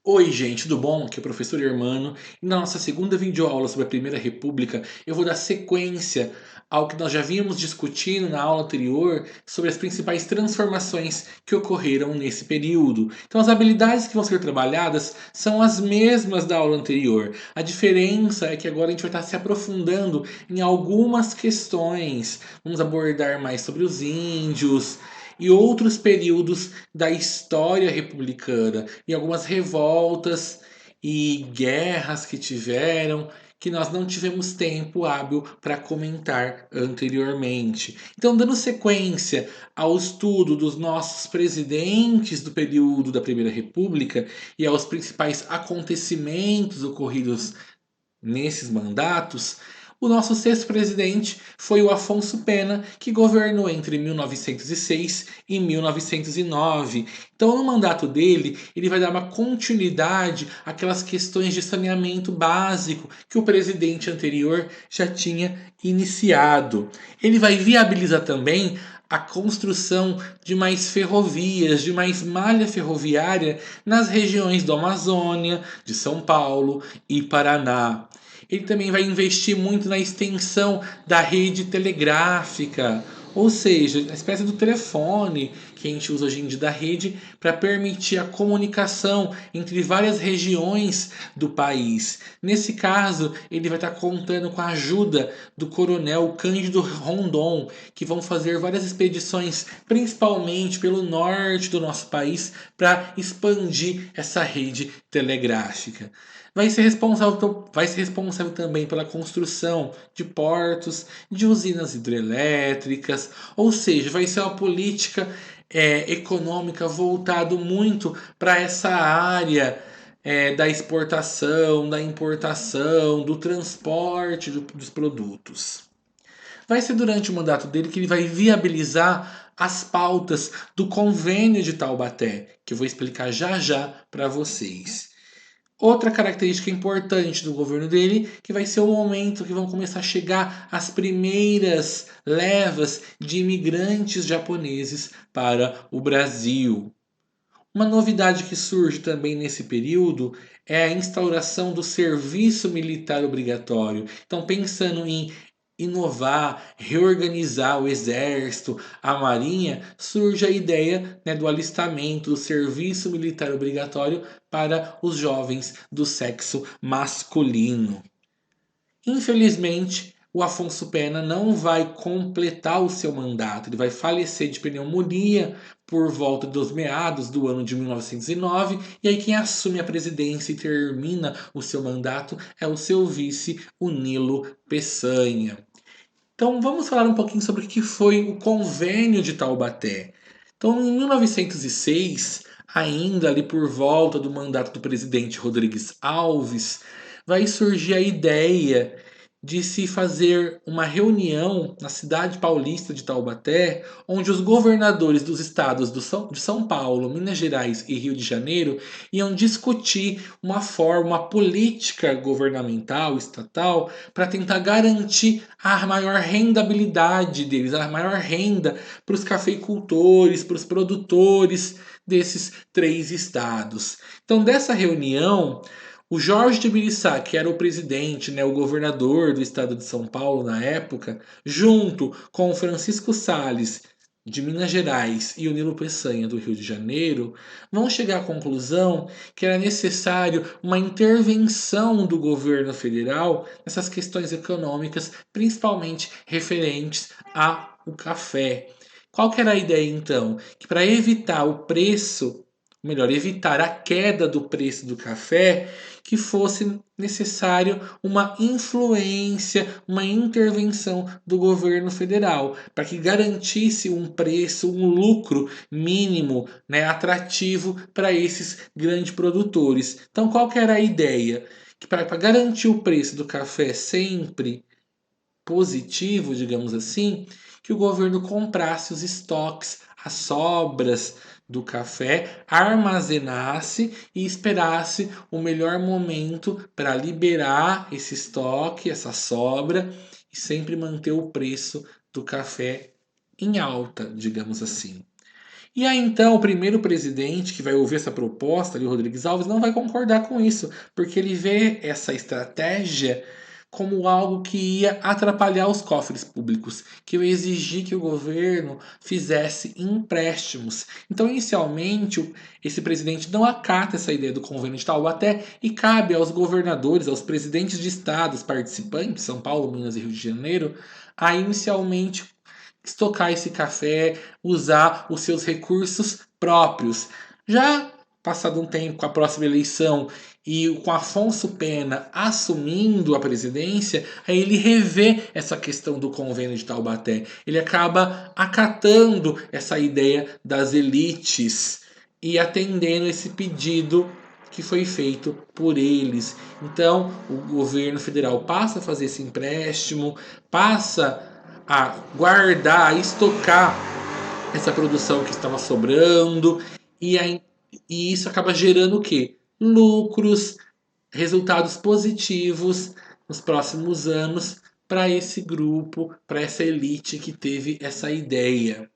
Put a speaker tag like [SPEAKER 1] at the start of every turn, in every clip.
[SPEAKER 1] Oi, gente, tudo bom? Aqui é o professor Hermano. E na nossa segunda videoaula sobre a Primeira República, eu vou dar sequência ao que nós já vínhamos discutindo na aula anterior sobre as principais transformações que ocorreram nesse período. Então, as habilidades que vão ser trabalhadas são as mesmas da aula anterior. A diferença é que agora a gente vai estar se aprofundando em algumas questões. Vamos abordar mais sobre os índios e outros períodos da história republicana e algumas revoltas e guerras que tiveram que nós não tivemos tempo hábil para comentar anteriormente. Então, dando sequência ao estudo dos nossos presidentes do período da Primeira República e aos principais acontecimentos ocorridos nesses mandatos, o nosso sexto presidente foi o Afonso Pena, que governou entre 1906 e 1909. Então, no mandato dele, ele vai dar uma continuidade àquelas questões de saneamento básico que o presidente anterior já tinha iniciado. Ele vai viabilizar também a construção de mais ferrovias, de mais malha ferroviária nas regiões do Amazônia, de São Paulo e Paraná. Ele também vai investir muito na extensão da rede telegráfica, ou seja, a espécie do telefone que a gente usa hoje em dia da rede para permitir a comunicação entre várias regiões do país. Nesse caso, ele vai estar contando com a ajuda do coronel Cândido Rondon, que vão fazer várias expedições, principalmente pelo norte do nosso país, para expandir essa rede telegráfica. Vai ser responsável também pela construção de portos, de usinas hidrelétricas, ou seja, vai ser uma política econômica voltado muito para essa área da exportação, da importação, do transporte dos produtos. Vai ser durante o mandato dele que ele vai viabilizar as pautas do convênio de Taubaté, que eu vou explicar já já para vocês. Outra característica importante do governo dele, que vai ser o momento que vão começar a chegar as primeiras levas de imigrantes japoneses para o Brasil. Uma novidade que surge também nesse período é a instauração do serviço militar obrigatório. Então, pensando em inovar, reorganizar o exército, a marinha, surge a ideia, né, do alistamento, do serviço militar obrigatório para os jovens do sexo masculino. Infelizmente, o Afonso Pena não vai completar o seu mandato. Ele vai falecer de pneumonia por volta dos meados do ano de 1909. E aí, quem assume a presidência e termina o seu mandato é o seu vice, o Nilo Peçanha. Então, vamos falar um pouquinho sobre o que foi o Convênio de Taubaté. Então, em 1906, ainda ali por volta do mandato do presidente Rodrigues Alves, vai surgir a ideia de se fazer uma reunião na cidade paulista de Taubaté, onde os governadores dos estados de São Paulo, Minas Gerais e Rio de Janeiro iam discutir uma forma, uma política governamental, estatal, para tentar garantir a maior rendabilidade deles, a maior renda para os cafeicultores, para os produtores desses três estados. Então, dessa reunião, o Jorge de Tibiriçá, que era o presidente, né, o governador do estado de São Paulo na época, junto com o Francisco Salles de Minas Gerais e o Nilo Peçanha do Rio de Janeiro, vão chegar à conclusão que era necessário uma intervenção do governo federal nessas questões econômicas, principalmente referentes ao café. Qual que era a ideia então? Que para evitar o preço, melhor, evitar a queda do preço do café, que fosse necessário uma influência, uma intervenção do governo federal, para que garantisse um preço, um lucro mínimo, né, atrativo para esses grandes produtores. Então, qual que era a ideia? Que para garantir o preço do café sempre positivo, digamos assim, que o governo comprasse os estoques, as sobras do café, armazenasse e esperasse o melhor momento para liberar esse estoque, essa sobra e sempre manter o preço do café em alta, digamos assim. E aí então o primeiro presidente que vai ouvir essa proposta, ali, o Rodrigues Alves, não vai concordar com isso, porque ele vê essa estratégia como algo que ia atrapalhar os cofres públicos, que ia exigir que o governo fizesse empréstimos. Então, inicialmente, esse presidente não acata essa ideia do convênio de Taubaté e cabe aos governadores, aos presidentes de estados participantes, São Paulo, Minas e Rio de Janeiro, a inicialmente estocar esse café, usar os seus recursos próprios. Já passado um tempo com a próxima eleição e com Afonso Pena assumindo a presidência, aí ele revê essa questão do convênio de Taubaté. Ele acaba acatando essa ideia das elites e atendendo esse pedido que foi feito por eles. Então, o governo federal passa a fazer esse empréstimo, passa a guardar, a estocar essa produção que estava sobrando e, e isso acaba gerando o quê? Lucros, resultados positivos nos próximos anos para esse grupo, para essa elite que teve essa ideia.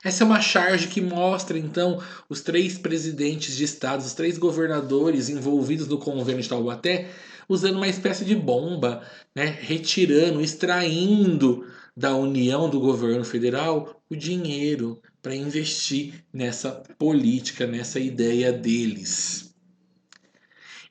[SPEAKER 1] Essa é uma charge que mostra, então, os três presidentes de estados, os três governadores envolvidos no convênio de Taubaté, usando uma espécie de bomba, né, retirando, extraindo da União, do governo federal, o dinheiro para investir nessa política, nessa ideia deles.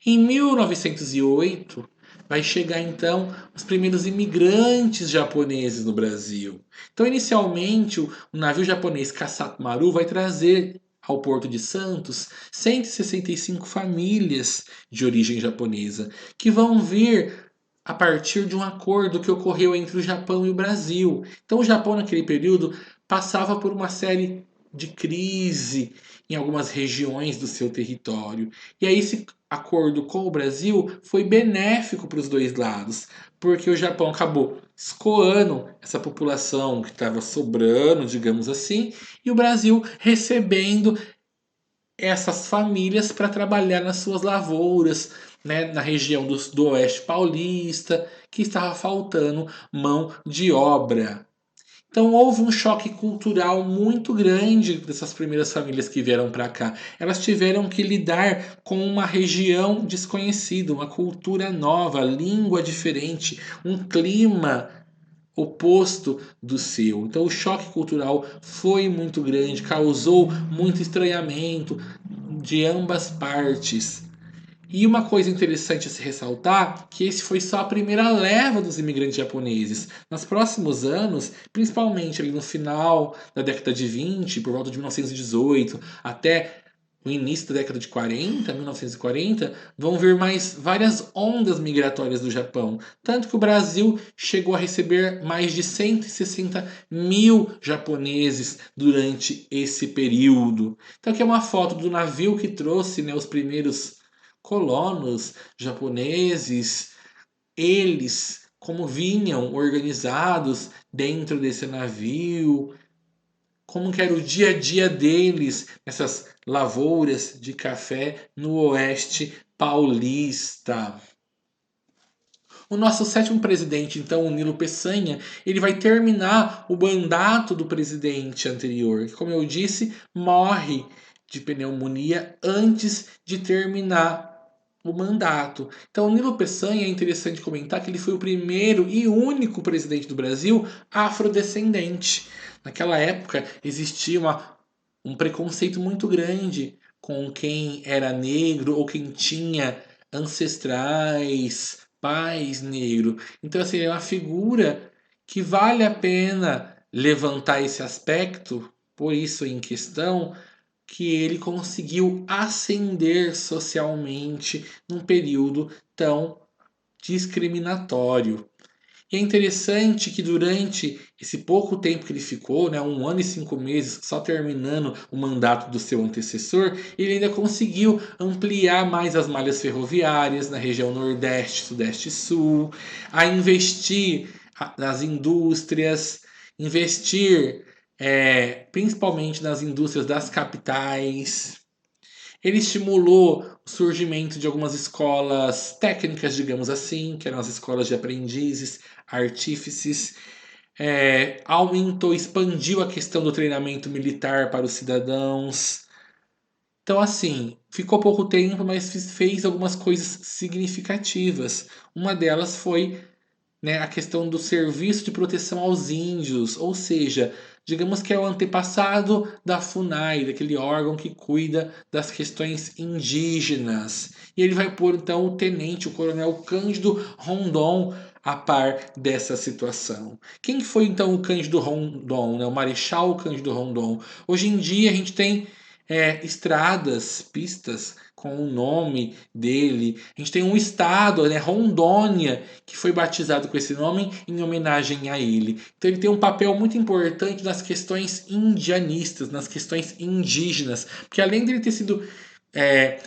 [SPEAKER 1] Em 1908, vai chegar então os primeiros imigrantes japoneses no Brasil. Então, inicialmente, o navio japonês Kasatmaru vai trazer ao Porto de Santos 165 famílias de origem japonesa, que vão vir a partir de um acordo que ocorreu entre o Japão e o Brasil. Então, o Japão, naquele período, passava por uma série de crise em algumas regiões do seu território. E aí esse acordo com o Brasil foi benéfico para os dois lados, porque o Japão acabou escoando essa população que estava sobrando, digamos assim, e o Brasil recebendo essas famílias para trabalhar nas suas lavouras, né, na região do Oeste Paulista, que estava faltando mão de obra. Então houve um choque cultural muito grande dessas primeiras famílias que vieram para cá. Elas tiveram que lidar com uma região desconhecida, uma cultura nova, língua diferente, um clima oposto do seu. Então o choque cultural foi muito grande, causou muito estranhamento de ambas partes. E uma coisa interessante a se ressaltar, que esse foi só a primeira leva dos imigrantes japoneses. Nos próximos anos, principalmente ali no final da década de 20, por volta de 1918, até o início da década de 40, 1940, vão vir mais várias ondas migratórias do Japão. Tanto que o Brasil chegou a receber mais de 160 mil japoneses durante esse período. Então aqui é uma foto do navio que trouxe, né, os primeiros colonos japoneses, eles como vinham organizados dentro desse navio, como que era o dia a dia deles nessas lavouras de café no oeste paulista. O nosso sétimo presidente, então, o Nilo Peçanha, ele vai terminar o mandato do presidente anterior, que, como eu disse, morre de pneumonia antes de terminar o mandato. Então, o Nilo Peçanha é interessante comentar que ele foi o primeiro e único presidente do Brasil afrodescendente. Naquela época existia um preconceito muito grande com quem era negro ou quem tinha ancestrais, pais negro. Então, assim, é uma figura que vale a pena levantar esse aspecto, por isso em questão, que ele conseguiu ascender socialmente num período tão discriminatório. E é interessante que durante esse pouco tempo que ele ficou, né, 1 ano e 5 meses, só terminando o mandato do seu antecessor, ele ainda conseguiu ampliar mais as malhas ferroviárias na região Nordeste, Sudeste e Sul, a investir nas indústrias, investir principalmente nas indústrias das capitais. Ele estimulou o surgimento de algumas escolas técnicas, digamos assim, que eram as escolas de aprendizes, artífices. aumentou, expandiu a questão do treinamento militar para os cidadãos. Então, assim, ficou pouco tempo, mas fez algumas coisas significativas. Uma delas foi, né, a questão do serviço de proteção aos índios, ou seja, digamos que é o antepassado da FUNAI, daquele órgão que cuida das questões indígenas. E ele vai pôr então o tenente, o coronel Cândido Rondon, a par dessa situação. Quem foi então o Cândido Rondon, né? O Marechal Cândido Rondon? Hoje em dia a gente tem estradas, pistas com o nome dele. A gente tem um estado, né, Rondônia, que foi batizado com esse nome em homenagem a ele. Então ele tem um papel muito importante nas questões indianistas, nas questões indígenas, porque além dele ter sido é,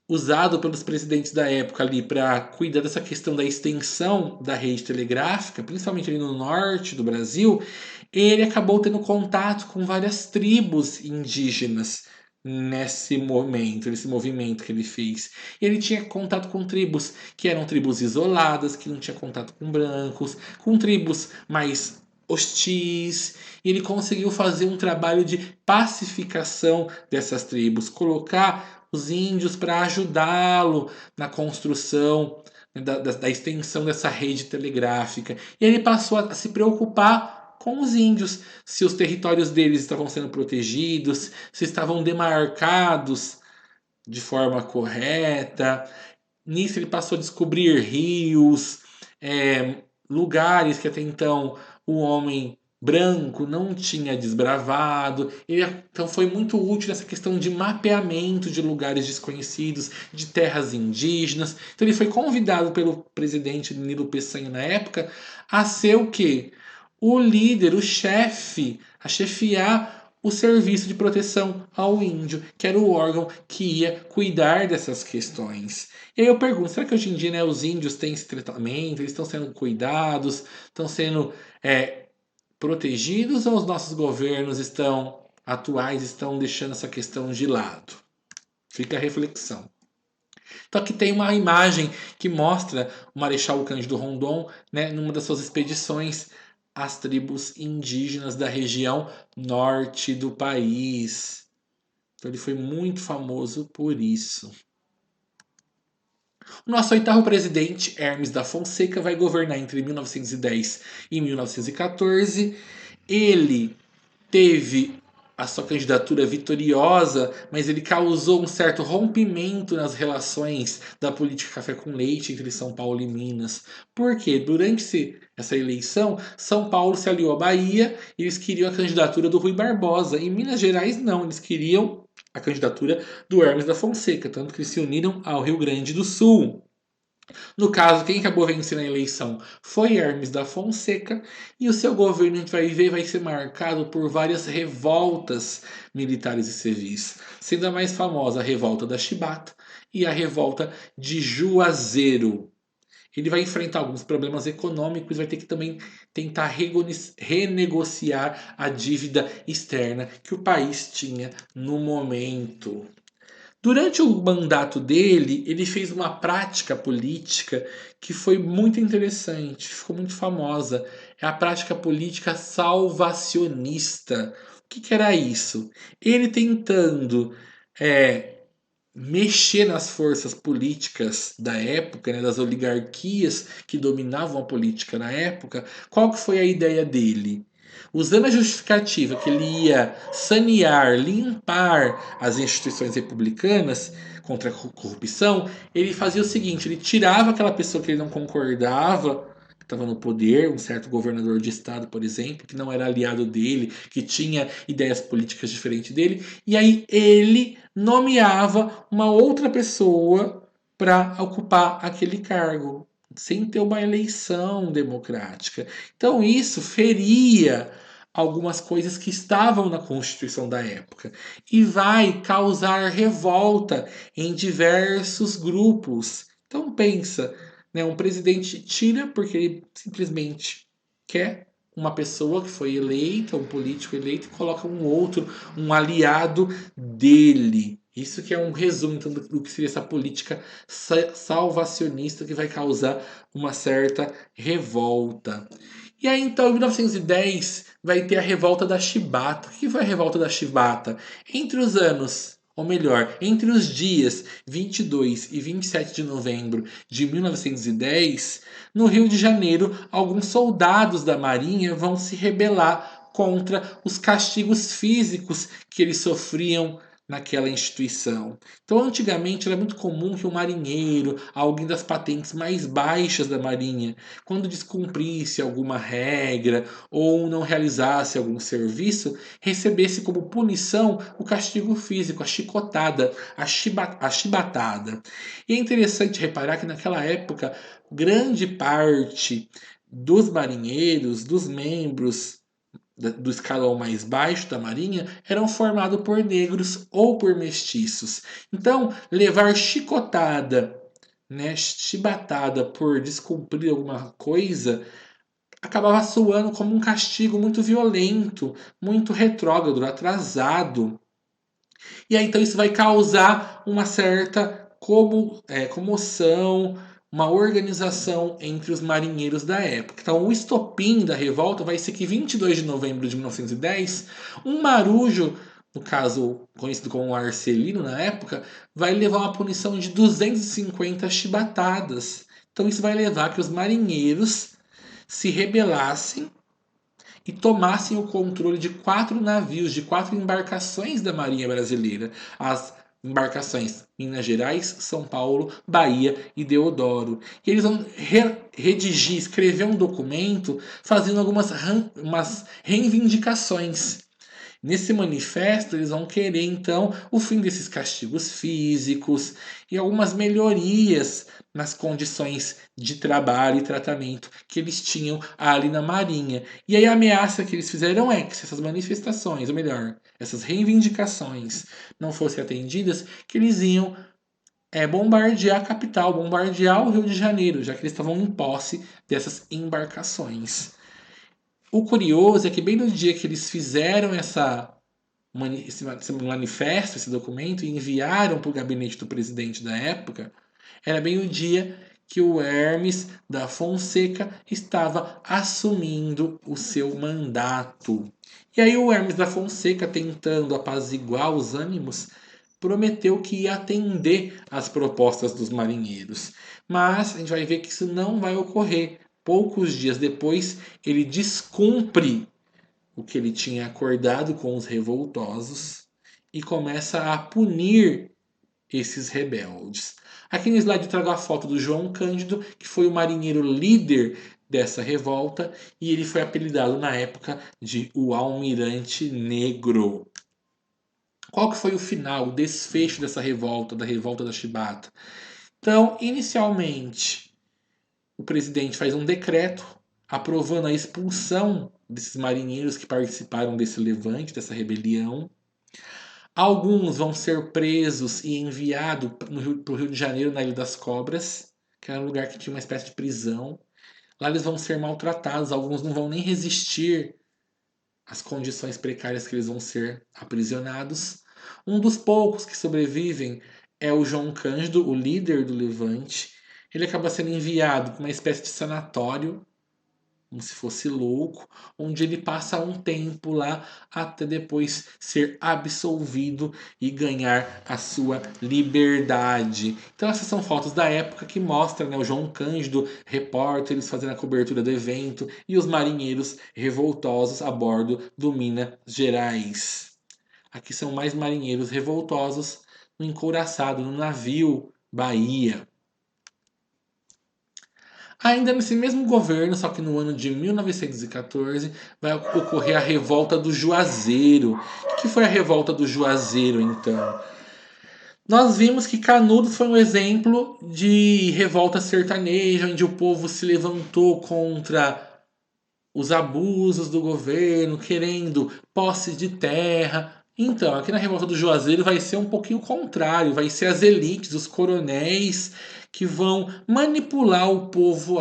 [SPEAKER 1] usado pelos presidentes da época ali para cuidar dessa questão da extensão da rede telegráfica, principalmente ali no norte do Brasil, ele acabou tendo contato com várias tribos indígenas nesse movimento que ele fez. E ele tinha contato com tribos que eram tribos isoladas, que não tinha contato com brancos, com tribos mais hostis, e ele conseguiu fazer um trabalho de pacificação dessas tribos, colocar os índios para ajudá-lo na construção da extensão dessa rede telegráfica. E ele passou a se preocupar com os índios, se os territórios deles estavam sendo protegidos, se estavam demarcados de forma correta. Nisso ele passou a descobrir rios, lugares que até então o homem branco não tinha desbravado. Ele então foi muito útil nessa questão de mapeamento de lugares desconhecidos, de terras indígenas. Então ele foi convidado pelo presidente Nilo Peçanha na época a ser o quê? O líder, o chefe, a chefiar o serviço de proteção ao índio, que era o órgão que ia cuidar dessas questões. E aí eu pergunto, será que hoje em dia, né, os índios têm esse tratamento, eles estão sendo cuidados, estão sendo protegidos, ou os nossos governos atuais estão deixando essa questão de lado? Fica a reflexão. Então aqui tem uma imagem que mostra o Marechal Cândido Rondon, né, numa das suas expedições às tribos indígenas da região norte do país. Então ele foi muito famoso por isso. O nosso oitavo presidente, Hermes da Fonseca, vai governar entre 1910 e 1914. Ele teve a sua candidatura vitoriosa, mas ele causou um certo rompimento nas relações da política café com leite entre São Paulo e Minas. Porque durante essa eleição, São Paulo se aliou à Bahia e eles queriam a candidatura do Rui Barbosa. Em Minas Gerais, não, eles queriam a candidatura do Hermes da Fonseca, tanto que eles se uniram ao Rio Grande do Sul. No caso, quem acabou vencendo a eleição foi Hermes da Fonseca, e o seu governo, a gente vai ver, vai ser marcado por várias revoltas militares e civis, sendo a mais famosa a revolta da Chibata e a revolta de Juazeiro. Ele vai enfrentar alguns problemas econômicos, vai ter que também tentar renegociar a dívida externa que o país tinha no momento. Durante o mandato dele, ele fez uma prática política que foi muito interessante, ficou muito famosa. É a prática política salvacionista. O que era isso? Ele tentando é, mexer nas forças políticas da época, né, das oligarquias que dominavam a política na época. Qual que foi a ideia dele? Usando a justificativa que ele ia sanear, limpar as instituições republicanas contra a corrupção, ele fazia o seguinte: ele tirava aquela pessoa que ele não concordava, que estava no poder, um certo governador de estado, por exemplo, que não era aliado dele, que tinha ideias políticas diferentes dele, e aí ele nomeava uma outra pessoa para ocupar aquele cargo sem ter uma eleição democrática. Então isso feria algumas coisas que estavam na Constituição da época e vai causar revolta em diversos grupos. Então pensa, né, um presidente tira porque ele simplesmente quer uma pessoa que foi eleita, um político eleito, e coloca um outro, um aliado dele. Isso que é um resumo então, do que seria essa política salvacionista que vai causar uma certa revolta. E aí, então, em 1910, vai ter a Revolta da Chibata. O que foi a Revolta da Chibata? Entre os anos, ou melhor, entre os dias 22 e 27 de novembro de 1910, no Rio de Janeiro, alguns soldados da Marinha vão se rebelar contra os castigos físicos que eles sofriam naquela instituição. Então, antigamente era muito comum que o marinheiro, alguém das patentes mais baixas da Marinha, quando descumprisse alguma regra ou não realizasse algum serviço, recebesse como punição o castigo físico, a chicotada, a chibatada. E é interessante reparar que naquela época, grande parte dos marinheiros, dos membros do escalão mais baixo da marinha eram formados por negros ou por mestiços. Então, levar chicotada, né, chibatada por descumprir alguma coisa acabava soando como um castigo muito violento, muito retrógrado, atrasado. E aí então isso vai causar uma certa comoção, uma organização entre os marinheiros da época. Então o estopim da revolta vai ser que 22 de novembro de 1910, um marujo, no caso conhecido como Arcelino na época, vai levar uma punição de 250 chibatadas. Então isso vai levar que os marinheiros se rebelassem e tomassem o controle de 4 navios, de 4 embarcações da Marinha Brasileira. As embarcações Minas Gerais, São Paulo, Bahia e Deodoro. E eles vão redigir, escrever um documento fazendo algumas umas reivindicações. Nesse manifesto, eles vão querer então o fim desses castigos físicos e algumas melhorias nas condições de trabalho e tratamento que eles tinham ali na Marinha. E aí a ameaça que eles fizeram é que se essas manifestações, ou melhor, essas reivindicações não fossem atendidas, que eles iam bombardear a capital, bombardear o Rio de Janeiro, já que eles estavam em posse dessas embarcações. O curioso é que bem no dia que eles fizeram esse manifesto, esse documento, e enviaram para o gabinete do presidente da época, era bem o dia que o Hermes da Fonseca estava assumindo o seu mandato. E aí o Hermes da Fonseca, tentando apaziguar os ânimos, prometeu que ia atender às propostas dos marinheiros. Mas a gente vai ver que isso não vai ocorrer. Poucos dias depois, ele descumpre o que ele tinha acordado com os revoltosos e começa a punir esses rebeldes. Aqui no slide eu trago a foto do João Cândido, que foi o marinheiro líder dessa revolta, e ele foi apelidado na época de o Almirante Negro. Qual que foi o final, o desfecho dessa revolta, da revolta da Chibata? Então, inicialmente, o presidente faz um decreto aprovando a expulsão desses marinheiros que participaram desse levante, dessa rebelião. Alguns vão ser presos e enviados para o Rio de Janeiro, na Ilha das Cobras, que era um lugar que tinha uma espécie de prisão. Lá eles vão ser maltratados, alguns não vão nem resistir às condições precárias que eles vão ser aprisionados. Um dos poucos que sobrevivem é o João Cândido, o líder do levante. Ele acaba sendo enviado para uma espécie de sanatório, como se fosse louco, onde ele passa um tempo lá até depois ser absolvido e ganhar a sua liberdade. Então essas são fotos da época que mostram, né, o João Cândido, repórteres fazendo a cobertura do evento e os marinheiros revoltosos a bordo do Minas Gerais. Aqui são mais marinheiros revoltosos no encouraçado, no navio Bahia. Ainda nesse mesmo governo, só que no ano de 1914, vai ocorrer a Revolta do Juazeiro. O que foi a Revolta do Juazeiro, então? Nós vimos que Canudos foi um exemplo de revolta sertaneja, onde o povo se levantou contra os abusos do governo, querendo posse de terra. Então, aqui na Revolta do Juazeiro vai ser um pouquinho o contrário, vai ser as elites, os coronéis, que vão manipular o povo,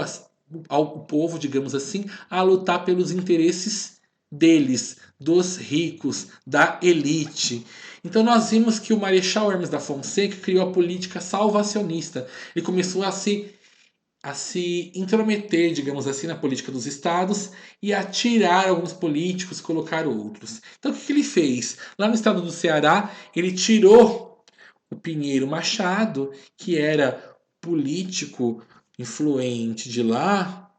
[SPEAKER 1] ao povo, digamos assim, a lutar pelos interesses deles, dos ricos, da elite. Então nós vimos que o Marechal Hermes da Fonseca criou a política salvacionista. Ele começou a se a se intrometer, digamos assim, na política dos estados e a tirar alguns políticos e colocar outros. Então, o que ele fez? Lá no estado do Ceará, ele tirou o Pinheiro Machado, que era político influente de lá,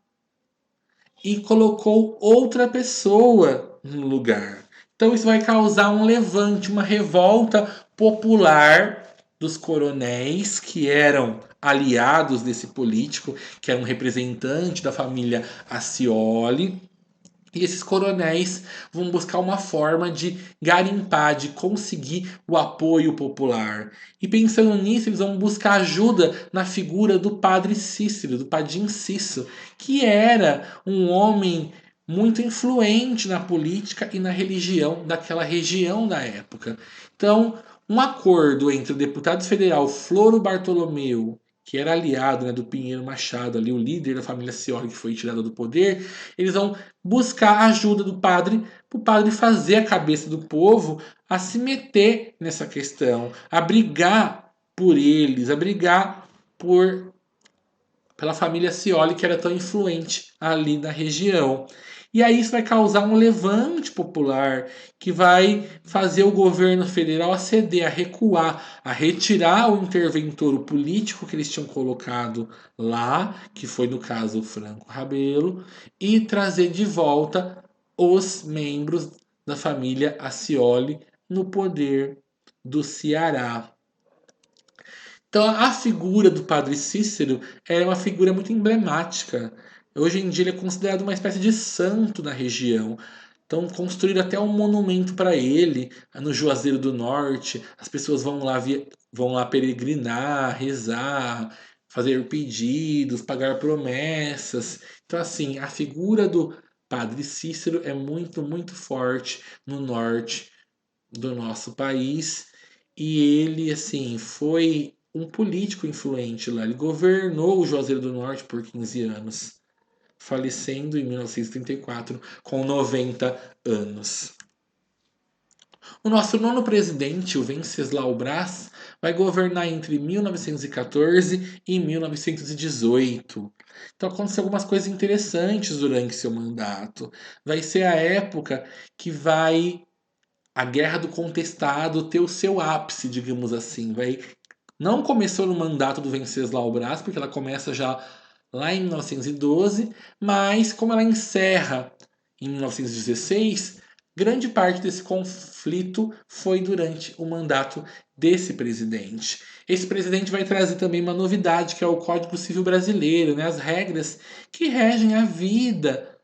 [SPEAKER 1] e colocou outra pessoa no lugar. Então isso vai causar um levante, uma revolta popular dos coronéis que eram aliados desse político, que era um representante da família Ascioli, e esses coronéis vão buscar uma forma de garimpar, de conseguir o apoio popular. E pensando nisso, eles vão buscar ajuda na figura do padre Cícero, do Padim Cícero, que era um homem muito influente na política e na religião daquela região da época. Então, um acordo entre o deputado federal Floro Bartolomeu, que era aliado, né, do Pinheiro Machado, ali, o líder da família Scioli que foi tirado do poder, eles vão buscar a ajuda do padre, para o padre fazer a cabeça do povo a se meter nessa questão, a brigar por eles, a brigar pela família Scioli, que era tão influente ali na região. E aí isso vai causar um levante popular que vai fazer o governo federal a ceder, a recuar, a retirar o interventor o político que eles tinham colocado lá, que foi no caso o Franco Rabelo, e trazer de volta os membros da família Ascioli no poder do Ceará. Então, a figura do Padre Cícero é uma figura muito emblemática. Hoje em dia, ele é considerado uma espécie de santo na região. Então, construíram até um monumento para ele no Juazeiro do Norte. As pessoas vão lá peregrinar, rezar, fazer pedidos, pagar promessas. Então, assim, a figura do Padre Cícero é muito, muito forte no norte do nosso país. E ele, assim, foi um político influente lá. Ele governou o Juazeiro do Norte por 15 anos, falecendo em 1934 com 90 anos. O nosso nono presidente, o Venceslau Braz, vai governar entre 1914 e 1918. Então aconteceu algumas coisas interessantes durante seu mandato. Vai ser a época que vai a Guerra do Contestado ter o seu ápice, digamos assim. Não começou no mandato do Venceslau Braz, porque ela começa já lá em 1912, mas como ela encerra em 1916, grande parte desse conflito foi durante o mandato desse presidente. Esse presidente vai trazer também uma novidade, que é o Código Civil Brasileiro, né? As regras que regem a vida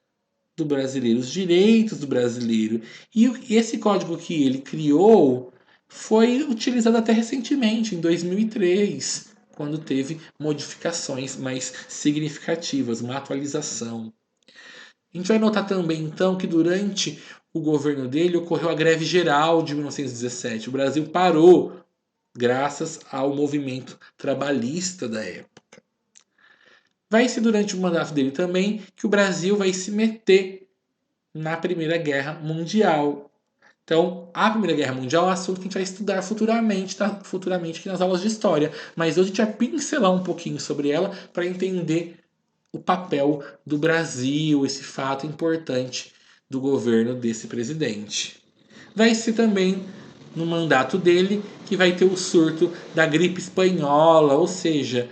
[SPEAKER 1] do brasileiro, os direitos do brasileiro. E esse código que ele criou foi utilizado até recentemente, em 2003, quando teve modificações mais significativas, uma atualização. A gente vai notar também, então, que durante o governo dele ocorreu a greve geral de 1917. O Brasil parou graças ao movimento trabalhista da época. Vai ser durante o mandato dele também que o Brasil vai se meter na Primeira Guerra Mundial. Então, a Primeira Guerra Mundial é um assunto que a gente vai estudar futuramente, tá? Futuramente aqui nas aulas de história. Mas hoje a gente vai pincelar um pouquinho sobre ela para entender o papel do Brasil, esse fato importante do governo desse presidente. Vai ser também no mandato dele que vai ter o surto da gripe espanhola, ou seja,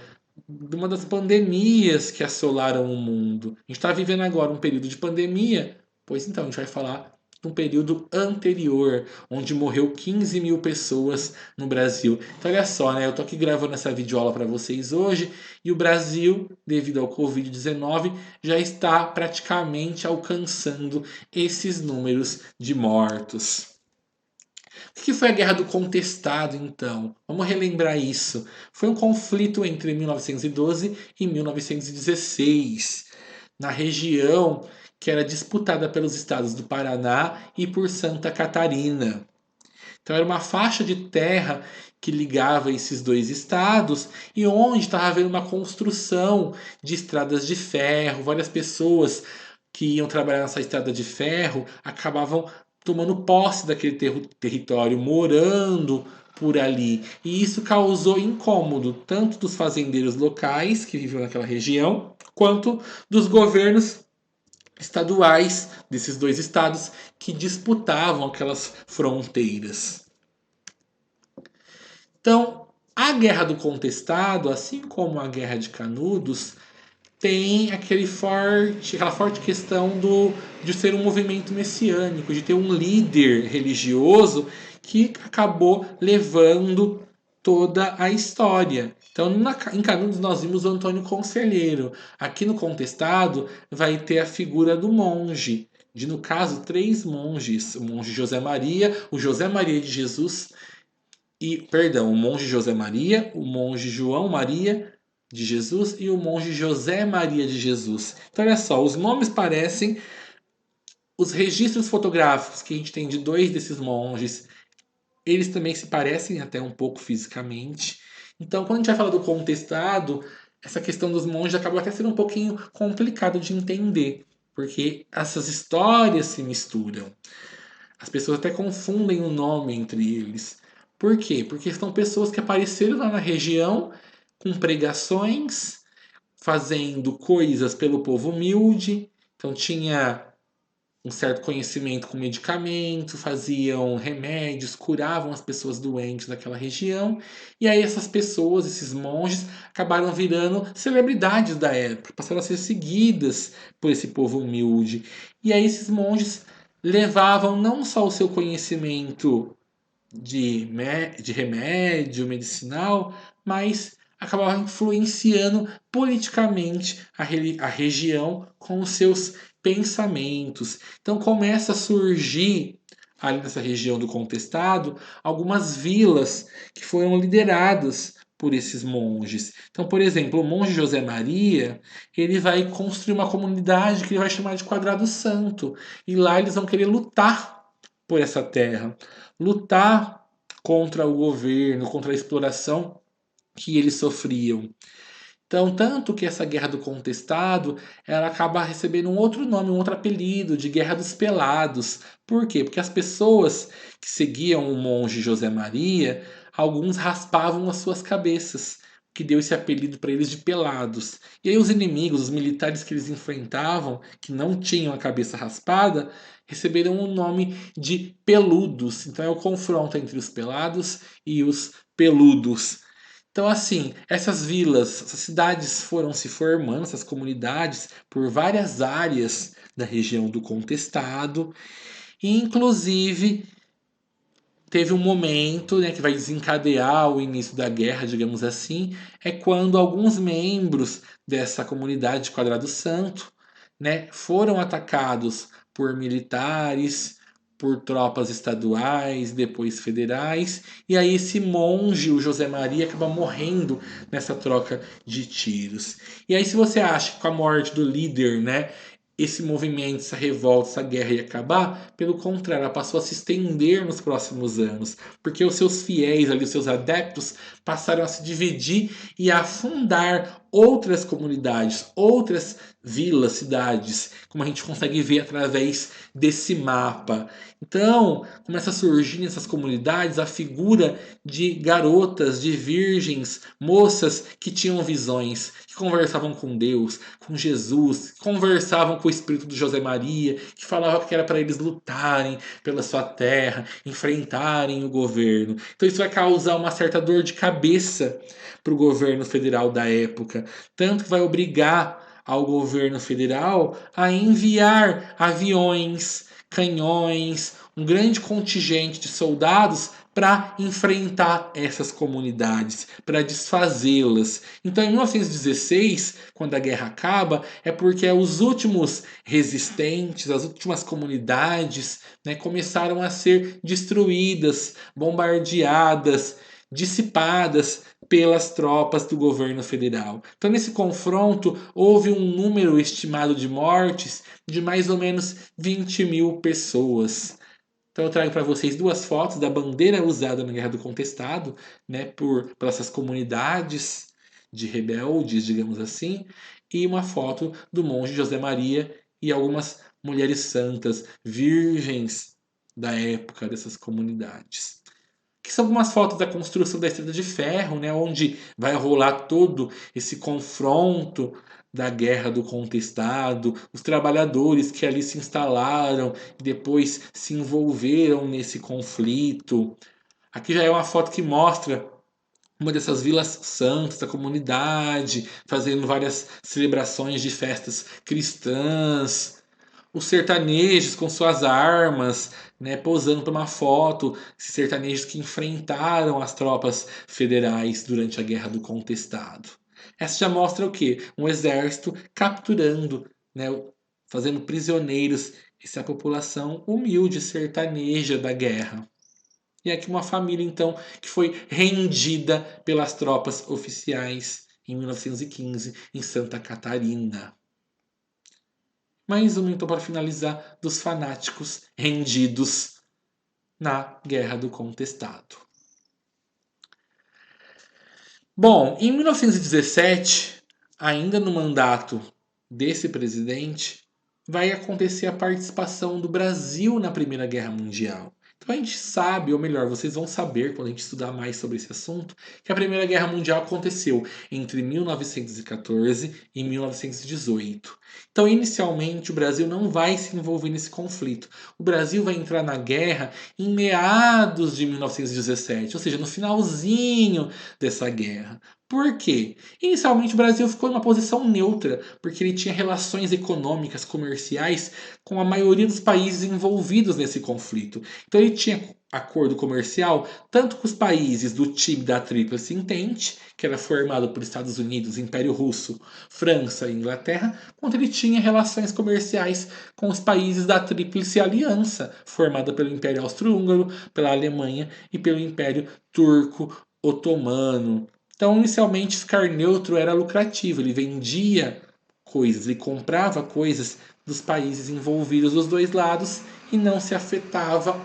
[SPEAKER 1] de uma das pandemias que assolaram o mundo. A gente está vivendo agora um período de pandemia, pois então a gente vai falar de um período anterior, onde morreu 15 mil pessoas no Brasil. Então olha só, né? Eu tô aqui gravando essa videoaula para vocês hoje e o Brasil, devido ao Covid-19, já está praticamente alcançando esses números de mortos. O que foi a Guerra do Contestado, então? Vamos relembrar isso. Foi um conflito entre 1912 e 1916, na região que era disputada pelos estados do Paraná e por Santa Catarina. Então era uma faixa de terra que ligava esses dois estados e onde estava havendo uma construção de estradas de ferro. Várias pessoas que iam trabalhar nessa estrada de ferro acabavam tomando posse daquele território, morando por ali. E isso causou incômodo tanto dos fazendeiros locais que viviam naquela região, quanto dos governos estaduais desses dois estados que disputavam aquelas fronteiras. Então, a Guerra do Contestado, assim como a Guerra de Canudos, tem aquela forte questão de ser um movimento messiânico, de ter um líder religioso que acabou levando toda a história. Então, em Canudos nós vimos o Antônio Conselheiro. Aqui no Contestado vai ter a figura do monge, de no caso três monges, o monge José Maria, o José Maria de Jesus o monge José Maria, o monge João Maria de Jesus e o monge José Maria de Jesus. Então, olha só, os nomes parecem, os registros fotográficos que a gente tem de dois desses monges, eles também se parecem até um pouco fisicamente. Então, quando a gente vai falar do contestado, essa questão dos monges acabou até sendo um pouquinho complicado de entender, porque essas histórias se misturam. As pessoas até confundem o nome entre eles. Por quê? Porque são pessoas que apareceram lá na região com pregações, fazendo coisas pelo povo humilde. Então tinha um certo conhecimento com medicamento, faziam remédios, curavam as pessoas doentes daquela região. E aí essas pessoas, esses monges, acabaram virando celebridades da época, passaram a ser seguidas por esse povo humilde. E aí esses monges levavam não só o seu conhecimento de remédio medicinal, mas acabavam influenciando politicamente a região com os seus pensamentos. Então começa a surgir ali nessa região do Contestado algumas vilas que foram lideradas por esses monges. Então, por exemplo, o monge José Maria, ele vai construir uma comunidade que ele vai chamar de Quadrado Santo, e lá eles vão querer lutar por essa terra, lutar contra o governo, contra a exploração que eles sofriam. Então, tanto que essa Guerra do Contestado, ela acaba recebendo um outro nome, um outro apelido, de Guerra dos Pelados. Por quê? Porque as pessoas que seguiam o monge José Maria, alguns raspavam as suas cabeças, que deu esse apelido para eles de pelados. E aí os inimigos, os militares que eles enfrentavam, que não tinham a cabeça raspada, receberam o nome de peludos. Então é o confronto entre os pelados e os peludos. Então, assim, essas vilas, essas cidades foram se formando, essas comunidades, por várias áreas da região do Contestado, e inclusive teve um momento, né, que vai desencadear o início da guerra, digamos assim, é quando alguns membros dessa comunidade de Quadrado Santo, né, foram atacados por militares, por tropas estaduais, depois federais, e aí esse monge, o José Maria, acaba morrendo nessa troca de tiros. E aí se você acha que com a morte do líder, né, esse movimento, essa revolta, essa guerra ia acabar, pelo contrário, ela passou a se estender nos próximos anos, porque os seus fiéis ali, os seus adeptos, passaram a se dividir e a fundar outras comunidades, outras vilas, cidades, como a gente consegue ver através desse mapa. Então, começa a surgir nessas comunidades a figura de garotas, de virgens, moças que tinham visões, que conversavam com Deus, com Jesus, que conversavam com o espírito de José Maria, que falava que era para eles lutarem pela sua terra, enfrentarem o governo. Então isso vai causar uma certa dor de cabeça para o governo federal da época, tanto que vai obrigar ao governo federal a enviar aviões, canhões, um grande contingente de soldados para enfrentar essas comunidades, para desfazê-las. Então, em 1916, quando a guerra acaba, é porque os últimos resistentes, as últimas comunidades, né, começaram a ser destruídas, bombardeadas, dissipadas pelas tropas do governo federal. Então, nesse confronto, houve um número estimado de mortes de mais ou menos 20 mil pessoas. Então eu trago para vocês duas fotos da bandeira usada na Guerra do Contestado, né, por essas comunidades de rebeldes, digamos assim, e uma foto do monge José Maria e algumas mulheres santas, virgens da época dessas comunidades. que são algumas fotos da construção da Estrada de Ferro, né, onde vai rolar todo esse confronto da Guerra do Contestado, os trabalhadores que ali se instalaram e depois se envolveram nesse conflito. Aqui já é uma foto que mostra uma dessas vilas santas da comunidade, fazendo várias celebrações de festas cristãs. Os sertanejos com suas armas, né, posando para uma foto, esses sertanejos que enfrentaram as tropas federais durante a Guerra do Contestado. Essa já mostra o quê? Um exército capturando, né, fazendo prisioneiros essa população humilde sertaneja da guerra. E aqui uma família, então, que foi rendida pelas tropas oficiais em 1915 em Santa Catarina. Mais uma, então, para finalizar, dos fanáticos rendidos na Guerra do Contestado. Bom, em 1917, ainda no mandato desse presidente, vai acontecer a participação do Brasil na Primeira Guerra Mundial. Então a gente sabe, ou melhor, vocês vão saber quando a gente estudar mais sobre esse assunto, que a Primeira Guerra Mundial aconteceu entre 1914 e 1918. Então, inicialmente, o Brasil não vai se envolver nesse conflito. O Brasil vai entrar na guerra em meados de 1917, ou seja, no finalzinho dessa guerra. Por quê? Inicialmente o Brasil ficou em uma posição neutra, porque ele tinha relações econômicas, comerciais com a maioria dos países envolvidos nesse conflito. Então ele tinha acordo comercial tanto com os países do time da Tríplice Entente, que era formado por Estados Unidos, Império Russo, França e Inglaterra, quanto ele tinha relações comerciais com os países da Tríplice Aliança, formada pelo Império Austro-Húngaro, pela Alemanha e pelo Império Turco Otomano. Então, inicialmente, ficar neutro era lucrativo, ele vendia coisas, ele comprava coisas dos países envolvidos dos dois lados e não se afetava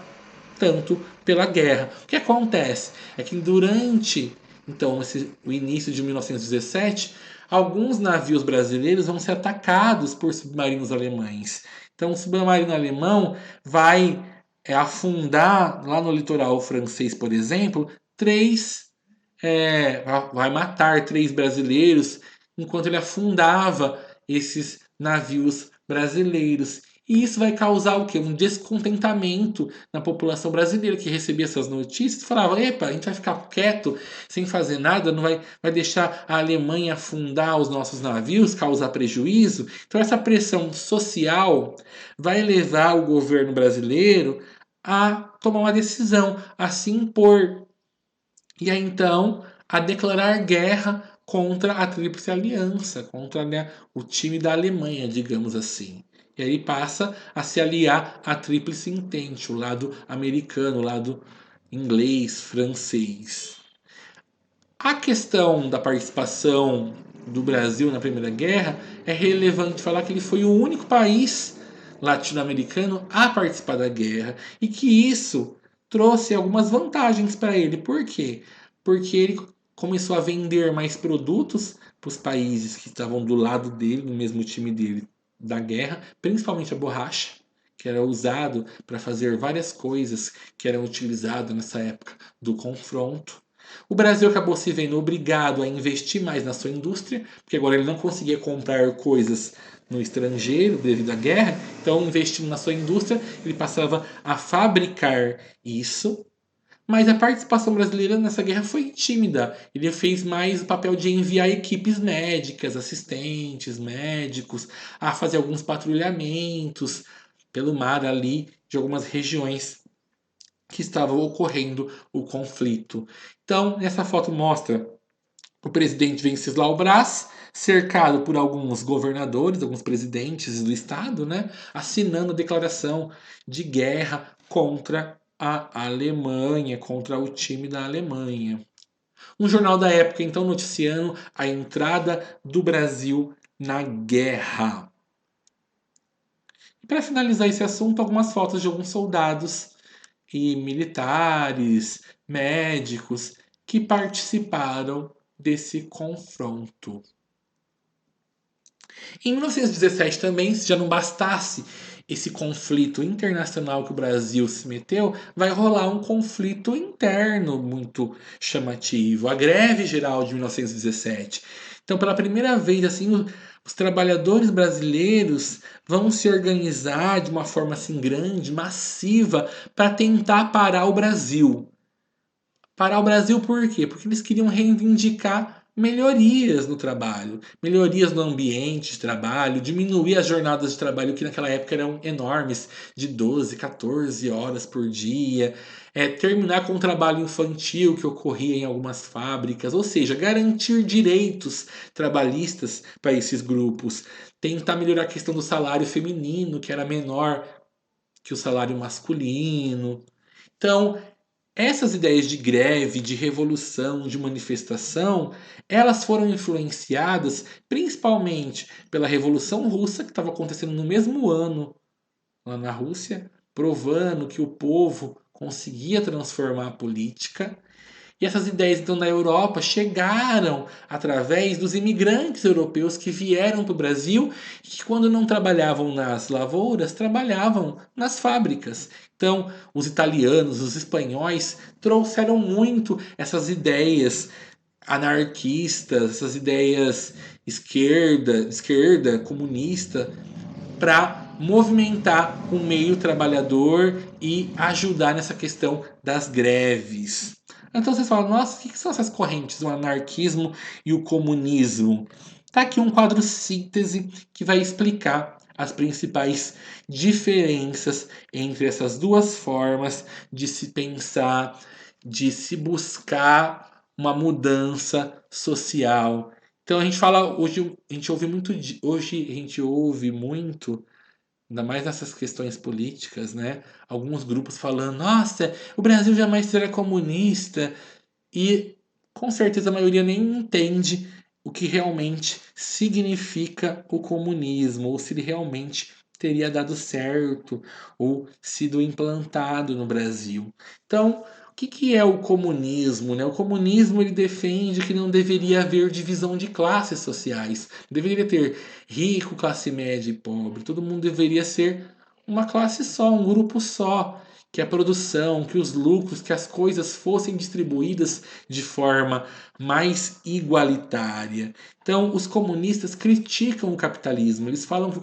[SPEAKER 1] tanto pela guerra. O que acontece é que durante então o início de 1917, alguns navios brasileiros vão ser atacados por submarinos alemães. Então, o submarino alemão vai afundar lá no litoral francês, por exemplo, vai matar 3 brasileiros enquanto ele afundava esses navios brasileiros. E isso vai causar o quê? Um descontentamento na população brasileira que recebia essas notícias e falava: epa, a gente vai ficar quieto sem fazer nada, não vai deixar a Alemanha afundar os nossos navios, causar prejuízo. Então, essa pressão social vai levar o governo brasileiro a tomar uma decisão, a se impor e aí então a declarar guerra contra a Tríplice Aliança, contra, né, o time da Alemanha, digamos assim. E aí passa a se aliar à Tríplice Entente, o lado americano, o lado inglês, francês. A questão da participação do Brasil na Primeira Guerra é relevante falar que ele foi o único país latino-americano a participar da guerra e que isso trouxe algumas vantagens para ele. Por quê? Porque ele começou a vender mais produtos para os países que estavam do lado dele, no mesmo time dele da guerra, principalmente a borracha, que era usado para fazer várias coisas que eram utilizadas nessa época do confronto. O Brasil acabou se vendo obrigado a investir mais na sua indústria, porque agora ele não conseguia comprar coisas no estrangeiro devido à guerra, então investindo na sua indústria, ele passava a fabricar isso. Mas a participação brasileira nessa guerra foi tímida. Ele fez mais o papel de enviar equipes médicas, assistentes, médicos, a fazer alguns patrulhamentos pelo mar ali de algumas regiões que estava ocorrendo o conflito. Então, essa foto mostra o presidente Venceslau Braz cercado por alguns governadores, alguns presidentes do estado, né, assinando a declaração de guerra contra a Alemanha, contra o time da Alemanha. Um jornal da época, então, noticiando a entrada do Brasil na guerra. E para finalizar esse assunto, algumas fotos de alguns soldados e militares, médicos que participaram desse confronto. Em 1917 também, se já não bastasse esse conflito internacional que o Brasil se meteu, vai rolar um conflito interno muito chamativo, a greve geral de 1917. Então, pela primeira vez, assim, os trabalhadores brasileiros vão se organizar de uma forma assim grande, massiva, para tentar parar o Brasil. Parar o Brasil por quê? Porque eles queriam reivindicar melhorias no trabalho, melhorias no ambiente de trabalho, diminuir as jornadas de trabalho que naquela época eram enormes, de 12, 14 horas por dia, terminar com o trabalho infantil que ocorria em algumas fábricas, ou seja, garantir direitos trabalhistas para esses grupos, tentar melhorar a questão do salário feminino, que era menor que o salário masculino. Então, essas ideias de greve, de revolução, de manifestação, elas foram influenciadas principalmente pela Revolução Russa, que estava acontecendo no mesmo ano lá na Rússia, provando que o povo conseguia transformar a política. E essas ideias, então, na Europa chegaram através dos imigrantes europeus que vieram para o Brasil e que, quando não trabalhavam nas lavouras, trabalhavam nas fábricas. Então, os italianos, os espanhóis trouxeram muito essas ideias anarquistas, essas ideias esquerda, comunista, para movimentar o meio trabalhador e ajudar nessa questão das greves. Então vocês falam, nossa, o que são essas correntes, o anarquismo e o comunismo? Tá aqui um quadro síntese que vai explicar as principais diferenças entre essas duas formas de se pensar, de se buscar uma mudança social. Então a gente fala hoje, a gente ouve muito, hoje a gente ouve muito, ainda mais nessas questões políticas, né? Alguns grupos falando, nossa, o Brasil jamais será comunista. E com certeza a maioria nem entende o que realmente significa o comunismo, ou se ele realmente teria dado certo, ou sido implantado no Brasil. Então, o que é o comunismo, né? O comunismo ele defende que não deveria haver divisão de classes sociais. Não deveria ter rico, classe média e pobre. Todo mundo deveria ser uma classe só, um grupo só, que a produção, que os lucros, que as coisas fossem distribuídas de forma mais igualitária. Então, os comunistas criticam o capitalismo. Eles falam que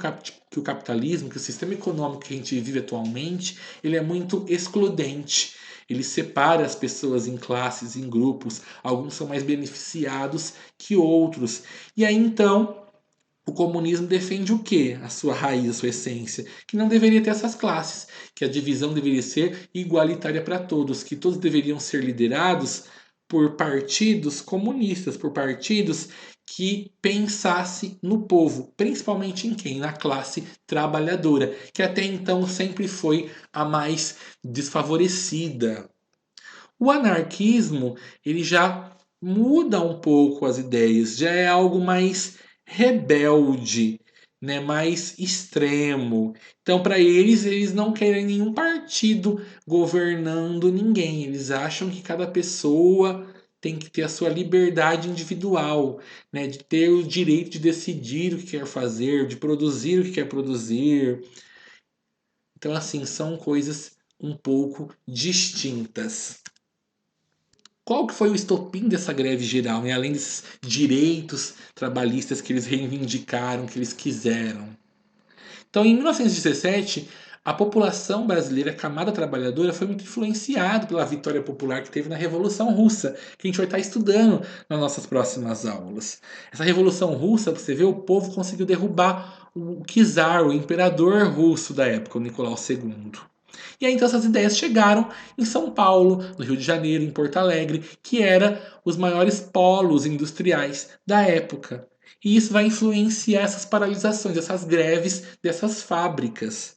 [SPEAKER 1] o capitalismo, que o sistema econômico que a gente vive atualmente, ele é muito excludente. Ele separa as pessoas em classes, em grupos. Alguns são mais beneficiados que outros. E aí, então, o comunismo defende o quê? A sua raiz, a sua essência. Que não deveria ter essas classes, que a divisão deveria ser igualitária para todos, que todos deveriam ser liderados por partidos comunistas, por partidos que pensasse no povo, principalmente em quem? Na classe trabalhadora, que até então sempre foi a mais desfavorecida. O anarquismo, ele já muda um pouco as ideias, já é algo mais rebelde, né, mais extremo. Então, para eles, eles não querem nenhum partido governando ninguém. Eles acham que cada pessoa tem que ter a sua liberdade individual, né, de ter o direito de decidir o que quer fazer, de produzir o que quer produzir. Então, assim, são coisas um pouco distintas. Qual que foi o estopim dessa greve geral, né? Além desses direitos trabalhistas que eles reivindicaram, que eles quiseram? Então, em 1917, a população brasileira, a camada trabalhadora, foi muito influenciada pela vitória popular que teve na Revolução Russa, que a gente vai estar estudando nas nossas próximas aulas. Essa Revolução Russa, você vê, o povo conseguiu derrubar o czar, o imperador russo da época, o Nicolau II. E aí então essas ideias chegaram em São Paulo, no Rio de Janeiro, em Porto Alegre, que eram os maiores polos industriais da época. E isso vai influenciar essas paralisações, essas greves dessas fábricas.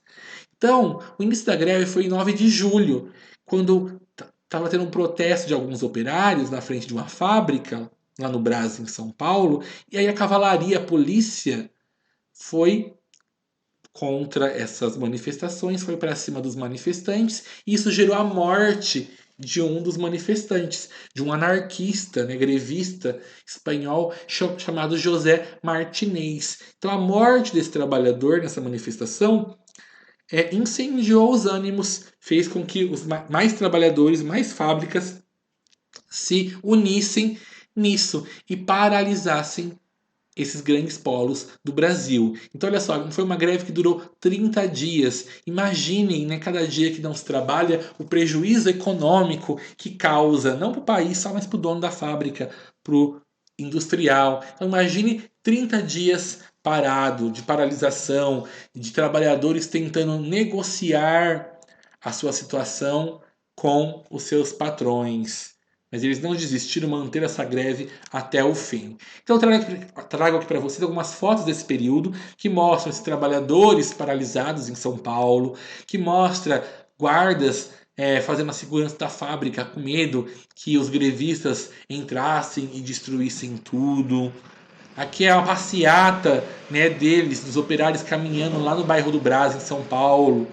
[SPEAKER 1] Então, o início da greve foi em 9 de julho, quando estava tendo um protesto de alguns operários na frente de uma fábrica, lá no Brás, em São Paulo, e aí a cavalaria, a polícia, foi contra essas manifestações, foi para cima dos manifestantes, e isso gerou a morte de um dos manifestantes, de um anarquista, né, grevista espanhol chamado José Martinez. Então a morte desse trabalhador nessa manifestação incendiou os ânimos, fez com que os mais trabalhadores, mais fábricas se unissem nisso e paralisassem esses grandes polos do Brasil. Então, olha só, foi uma greve que durou 30 dias. Imaginem, né, cada dia que não se trabalha, o prejuízo econômico que causa, não para o país só, mas para o dono da fábrica, para o industrial. Então, imagine 30 dias parado, de paralisação, de trabalhadores tentando negociar a sua situação com os seus patrões. Mas eles não desistiram, manter essa greve até o fim. Então eu trago aqui para vocês algumas fotos desse período que mostram esses trabalhadores paralisados em São Paulo, que mostra guardas fazendo a segurança da fábrica com medo que os grevistas entrassem e destruíssem tudo. Aqui é a passeata, né, deles, dos operários caminhando lá no bairro do Brás, em São Paulo,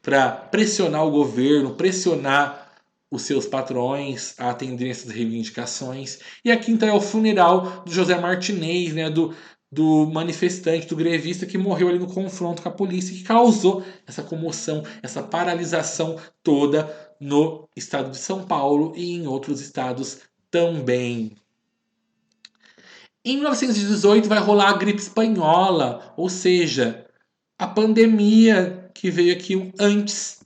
[SPEAKER 1] para pressionar o governo, pressionar os seus patrões a atenderem essas reivindicações. E aqui então é o funeral do José Martinez, né, do manifestante, do grevista que morreu ali no confronto com a polícia, que causou essa comoção, essa paralisação toda no estado de São Paulo e em outros estados também. Em 1918 vai rolar a gripe espanhola, ou seja, a pandemia que veio aqui antes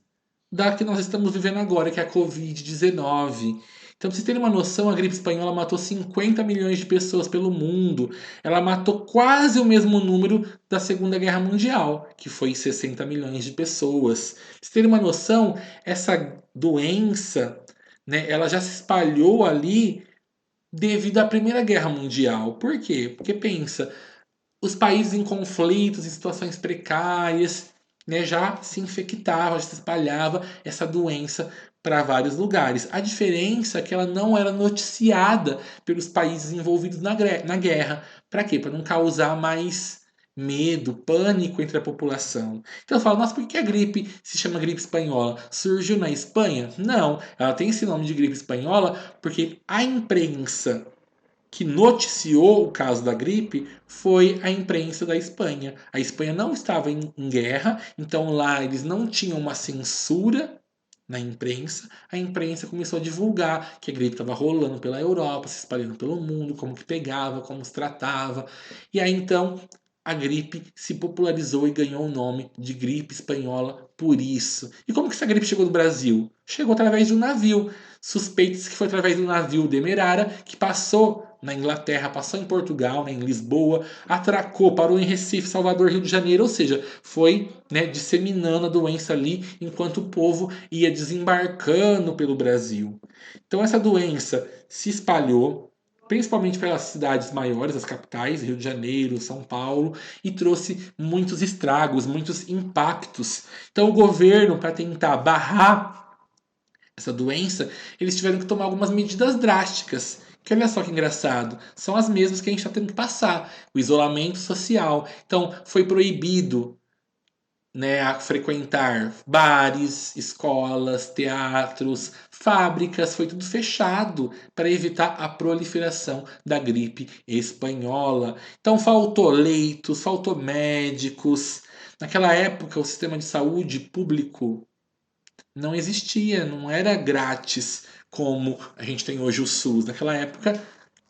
[SPEAKER 1] da que nós estamos vivendo agora, que é a Covid-19. Então, pra vocês terem uma noção, a gripe espanhola matou 50 milhões de pessoas pelo mundo. Ela matou quase o mesmo número da Segunda Guerra Mundial, que foi 60 milhões de pessoas. Pra vocês terem uma noção, essa doença, né, ela já se espalhou ali devido à Primeira Guerra Mundial. Por quê? Porque pensa, os países em conflitos, em situações precárias, né, já se infectava, já se espalhava essa doença para vários lugares. A diferença é que ela não era noticiada pelos países envolvidos na guerra. Para quê? Para não causar mais medo, pânico entre a população. Então eu falo, nossa, por que a gripe se chama gripe espanhola? Surgiu na Espanha? Não, ela tem esse nome de gripe espanhola porque a imprensa que noticiou o caso da gripe foi a imprensa da Espanha. A Espanha não estava em guerra, então lá eles não tinham uma censura na imprensa. A imprensa começou a divulgar que a gripe estava rolando pela Europa, se espalhando pelo mundo, como que pegava, como se tratava. E aí então a gripe se popularizou e ganhou o nome de gripe espanhola por isso. E como que essa gripe chegou no Brasil? Chegou através de um navio. Suspeita-se que foi através do navio Demerara, que passou na Inglaterra, passou em Portugal, né, em Lisboa, atracou, parou em Recife, Salvador, Rio de Janeiro, ou seja, foi, né, disseminando a doença ali enquanto o povo ia desembarcando pelo Brasil. Então essa doença se espalhou, principalmente pelas cidades maiores, as capitais, Rio de Janeiro, São Paulo, e trouxe muitos estragos, muitos impactos. Então o governo, para tentar barrar essa doença, eles tiveram que tomar algumas medidas drásticas. Que olha só que engraçado, são as mesmas que a gente está tendo que passar. O isolamento social. Então, foi proibido, né, a frequentar bares, escolas, teatros, fábricas, foi tudo fechado para evitar a proliferação da gripe espanhola. Então, faltou leitos, faltou médicos. Naquela época, o sistema de saúde público não existia, não era grátis como a gente tem hoje o SUS. Naquela época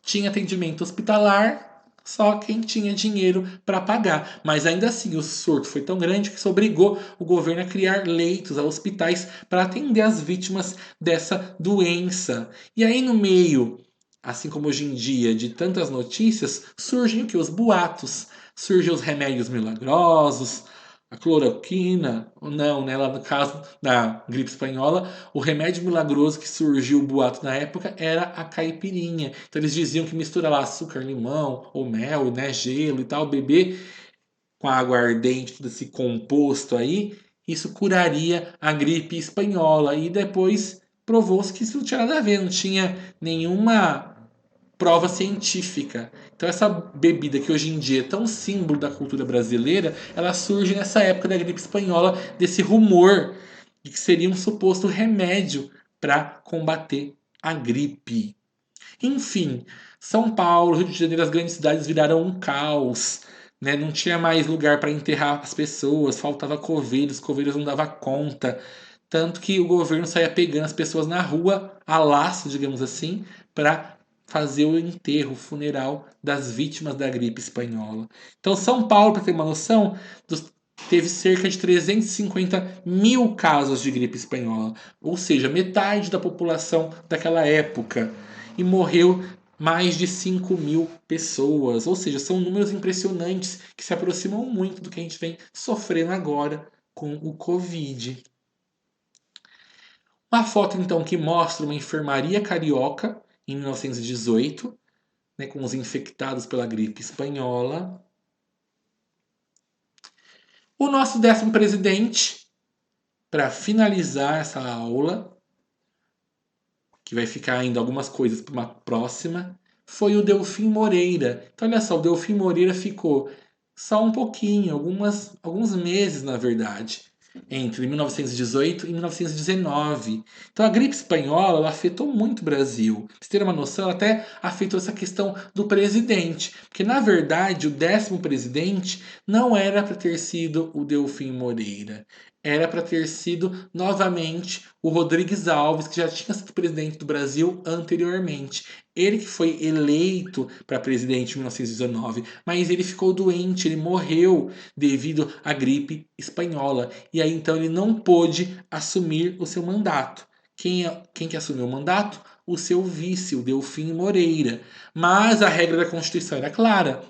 [SPEAKER 1] tinha atendimento hospitalar, só quem tinha dinheiro para pagar. Mas ainda assim, o surto foi tão grande que isso obrigou o governo a criar leitos, a hospitais para atender as vítimas dessa doença. E aí no meio, assim como hoje em dia, de tantas notícias, surgem o que? Os boatos. Surgem os remédios milagrosos, a cloroquina, ou não, né? Lá no caso da gripe espanhola, o remédio milagroso que surgiu o boato na época era a caipirinha. Então eles diziam que misturar lá açúcar, limão ou mel, né, gelo e tal, beber com a água ardente, todo esse composto aí, isso curaria a gripe espanhola. E depois provou-se que isso não tinha nada a ver, não tinha nenhuma prova científica. Então essa bebida que hoje em dia é tão símbolo da cultura brasileira, ela surge nessa época da gripe espanhola, desse rumor de que seria um suposto remédio para combater a gripe. Enfim, São Paulo, Rio de Janeiro, as grandes cidades viraram um caos. né? Não tinha mais lugar para enterrar as pessoas, faltava coveiros, os coveiros não davam conta. Tanto que o governo saía pegando as pessoas na rua, a laço, digamos assim, para fazer o enterro, o funeral das vítimas da gripe espanhola. Então, São Paulo, para ter uma noção, teve cerca de 350 mil casos de gripe espanhola, ou seja, metade da população daquela época. E morreu mais de 5 mil pessoas, ou seja, são números impressionantes que se aproximam muito do que a gente vem sofrendo agora com o Covid. Uma foto então que mostra uma enfermaria carioca em 1918, né, com os infectados pela gripe espanhola. O nosso 10º presidente, para finalizar essa aula, que vai ficar ainda algumas coisas para uma próxima, foi o Delfim Moreira. Então, olha só, o Delfim Moreira ficou só um pouquinho, alguns meses, na verdade, entre 1918 e 1919. Então, a gripe espanhola ela afetou muito o Brasil. Pra você ter uma noção, ela até afetou essa questão do presidente. Porque, na verdade, o 10º presidente não era para ter sido o Delfim Moreira. Era para ter sido novamente o Rodrigues Alves, que já tinha sido presidente do Brasil anteriormente. Ele que foi eleito para presidente em 1919, mas ele ficou doente, ele morreu devido à gripe espanhola. E aí então ele não pôde assumir o seu mandato. Quem que assumiu o mandato? O seu vice, o Delfim Moreira. Mas a regra da Constituição era clara.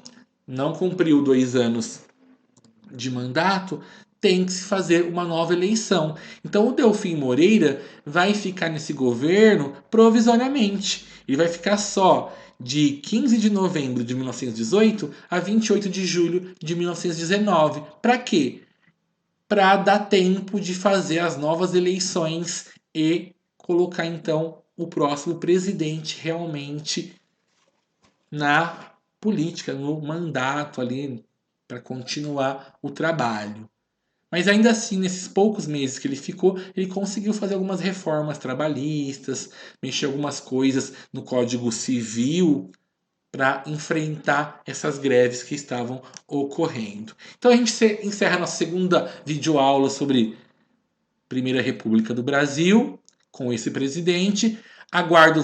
[SPEAKER 1] Não cumpriu 2 anos de mandato, tem que se fazer uma nova eleição. Então o Delfim Moreira vai ficar nesse governo provisoriamente. Ele vai ficar só de 15 de novembro de 1918 a 28 de julho de 1919. Para quê? Para dar tempo de fazer as novas eleições e colocar então o próximo presidente realmente na política, no mandato ali para continuar o trabalho. Mas ainda assim, nesses poucos meses que ele ficou, ele conseguiu fazer algumas reformas trabalhistas, mexer algumas coisas no Código Civil para enfrentar essas greves que estavam ocorrendo. Então a gente encerra a nossa segunda videoaula sobre Primeira República do Brasil com esse presidente. Aguardo